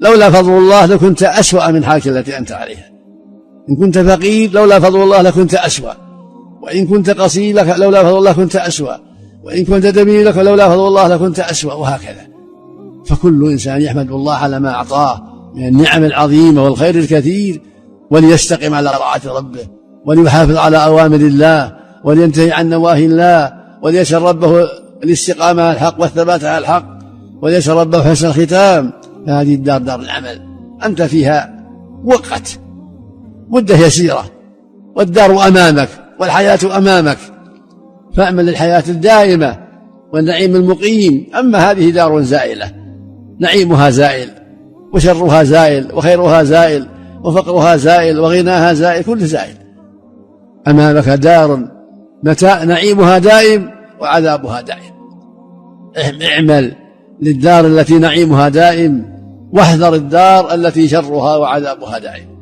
لولا فضل الله لكنت أسوأ من حالك التي أنت عليها. إن كنت فقير لولا فضل الله لكنت أسوأ، وإن كنت قصير لولا فضل الله كنت أسوأ، وإن كنت دمير لولا فضل الله لكنت أسوأ، وهكذا. فكل إنسان يحمد الله على ما أعطاه من النعم العظيمة والخير الكثير، وليستقم على طاعة ربه، وليحافظ على أوامر الله، ولينتهي عن نواهي الله، وليسأل ربه الاستقامة على الحق والثبات على الحق، وليسأل ربه حسن الختام. فهذه الدار دار العمل، أنت فيها وقت مدة يسيرة، والدار أمامك والحياة أمامك، فأمل للحياة الدائمة والنعيم المقيم. أما هذه دار زائلة، نعيمها زائل، وشرها زائل، وخيرها زائل، وفقرها زائل، وغناها زائل، كل زائل. أمامك دار نعيمها دائم وعذابها دائم. اعمل للدار التي نعيمها دائم، واحذر الدار التي شرها وعذابها دائم.